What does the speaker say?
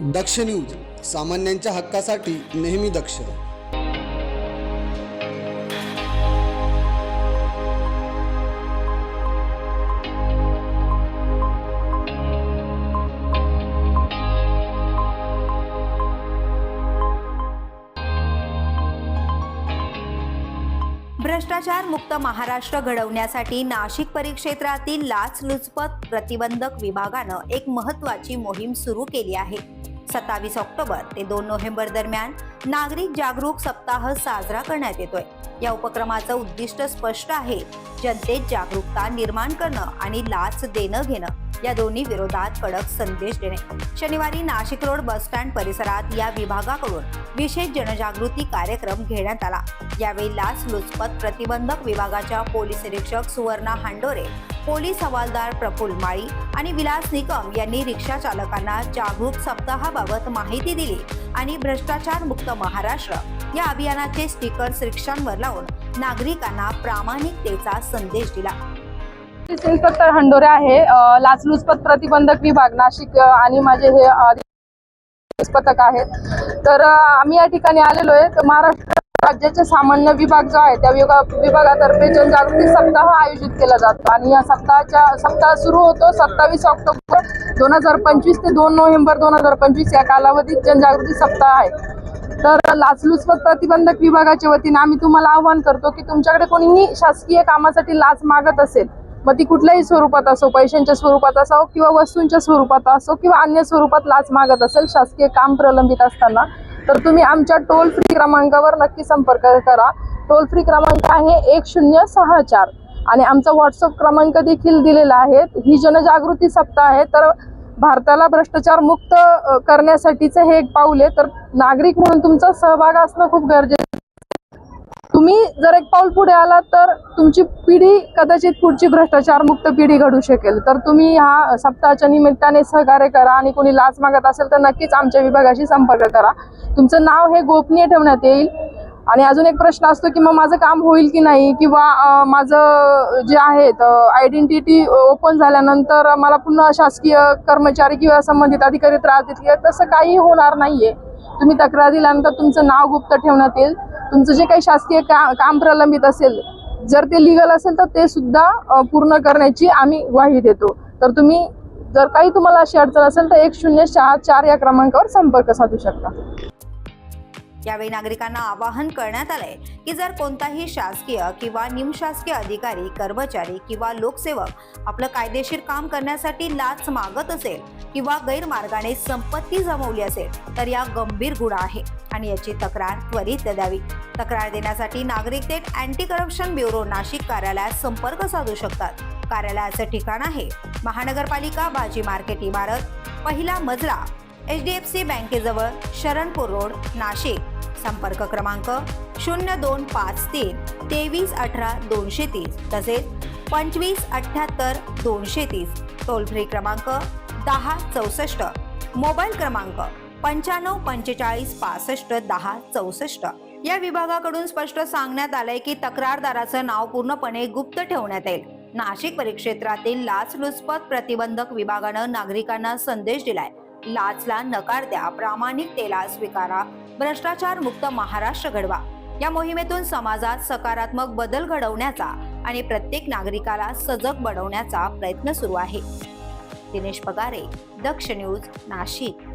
दक्ष news, सामान्यांच्या हक्कासाठी नेहमी दक्ष. भ्रष्टाचार मुक्त महाराष्ट्र घडवण्यासाठी नाशिक परिक्षेत्रातील लाचलुचपत प्रतिबंधक विभागानं एक महत्त्वाची मोहीम सुरू केली आहे. 27 ऑक्टोबर ते 2 नोव्हेंबर दरम्यान नागरिक जागरूक सप्ताह साजरा करण्यात येतोय. या उपक्रमाचं उद्दिष्ट स्पष्ट आहे: जनतेत जागरूकता निर्माण करणं आणि लाच देणं घेणं या दोन्ही विरोधात कडक संदेश देणे. शनिवारी नाशिक रोड बस स्टँड परिसरात या विभागाकडून विशेष जनजागृती कार्यक्रम घेण्यात आला. यावेळी लाचलुचपत प्रतिबंधक विभागाच्या पोलीस निरीक्षक सुवर्णा हांडोरे, पोलीस हवालदार प्रफुल्ल माळी आणि विलास निकम यांनी रिक्षा चालकांना जागरूक सप्ताहाबाबत माहिती दिली आणि भ्रष्टाचार मुक्त महाराष्ट्र या अभियानाचे स्टिकर्स रिक्षांवर लावून नागरिकांना प्रामाणिकतेचा संदेश दिला. इन्स्पेक्टर हंडोरे आहे, लाचलुचपत प्रतिबंधक विभाग नाशिक आणि माझे हे पथक आहेत. तर आम्ही या ठिकाणी आलेलो आहे. तर महाराष्ट्र राज्याचे सामान्य विभाग जो आहे त्या विभागातर्फे जनजागृती सप्ताह आयोजित केला जातो आणि या सप्ताह सुरू होतो 27 ऑक्टोबर 2025 ते 2 नोव्हेंबर 2025 या कालावधीत जनजागृती सप्ताह आहे. तर लाचलुचपत प्रतिबंधक विभागाच्या वतीने आम्ही तुम्हाला आवाहन करतो की तुमच्याकडे कोणीही शासकीय कामासाठी लाच मागत असेल, मग ती कुठल्याही स्वरूपात असो, पैशांच्या स्वरूपात असो किंवा वस्तूंच्या स्वरूपात असो किंवा अन्य स्वरूपात लाच मागत असेल शासकीय काम प्रलंबित असताना, तर तुम्ही आमच्या टोल फ्री क्रमांकावर नक्की संपर्क करा. टोल फ्री क्रमांक आहे 1064 आणि आमचा व्हॉट्सअप क्रमांक देखील दिलेला आहे. ही जनजागृती सप्ताह आहे, तर भारताला भ्रष्टाचार मुक्त करण्यासाठीचं हे एक पाऊल आहे. तर नागरिक म्हणून तुमचा सहभाग असणं खूप गरजेचं. तुम्ही जर एक पाऊल पुढे आला तर तुमची पिढी कदाचित पुढची भ्रष्टाचार मुक्त पिढी घडू शकेल. तर तुम्ही ह्या सप्ताहाच्या निमित्ताने सहकार्य करा आणि कोणी लाच मागत असेल तर नक्कीच आमच्या विभागाशी संपर्क करा. तुमचं नाव हे गोपनीय ठेवण्यात येईल. आणि अजून एक प्रश्न असतो की मग माझं काम होईल की नाही, किंवा माझं जे आहे आयडेंटिटी ओपन झाल्यानंतर मला पुन्हा शासकीय कर्मचारी किंवा संबंधित अधिकारी त्रास देतील. तसं काही होणार नाहीये. तुम्ही तक्रार दिल्यानंतर तुमचं नाव गुप्त ठेवण्यात येईल. तुमचं जे काही शासकीय काम प्रलंबित असेल, जर ते लिगल असेल तर ते सुद्धा पूर्ण करण्याची आम्ही ग्वाही देतो. तर तुम्ही जर काही तुम्हाला अशी अडचण असेल तर 1064 या क्रमांकावर संपर्क साधू शकता. यावेळी नागरिकांना आवाहन करण्यात आलंय की जर कोणताही शासकीय किंवा निमशासकीय अधिकारी, कर्मचारी किंवा लोकसेवक आपलं कायदेशीर काम करण्यासाठी लाच मागत असेल किंवा गैरमार्गाने संपत्ती जमवली असेल तर या गंभीर गुन्हा आहे आणि याची तक्रार त्वरित द्यावी. तक्रार देण्यासाठी नागरिक थेट अँटी करप्शन ब्युरो नाशिक कार्यालयात संपर्क साधू शकतात. कार्यालयाचं ठिकाण आहे महानगरपालिका भाजी मार्केट इमारत, पहिला मजला, HDFC बँकेजवळ, शरणपूर रोड, नाशिक. संपर्क क्रमांक 0253 2318 230 तसेच 2578 230. टोल फ्री क्रमांक 1064. मोबाईल क्रमांक 9545 65 10 64. या विभागाकडून स्पष्ट सांगण्यात आलंय की तक्रारदाराचं नाव पूर्णपणे गुप्त ठेवण्यात येईल. नाशिक परिक्षेत्रातील लाचलुचपत प्रतिबंधक विभागानं नागरिकांना संदेश दिलाय: लाचला नकार द्या, प्रामाणिकतेला स्वीकारा, भ्रष्टाचार मुक्त महाराष्ट्र घडवा. या मोहिमेतून समाजात सकारात्मक बदल घडवण्याचा आणि प्रत्येक नागरिकाला सजग बनवण्याचा प्रयत्न सुरू आहे. दिनेश पगारे, दक्ष न्यूज, नाशिक.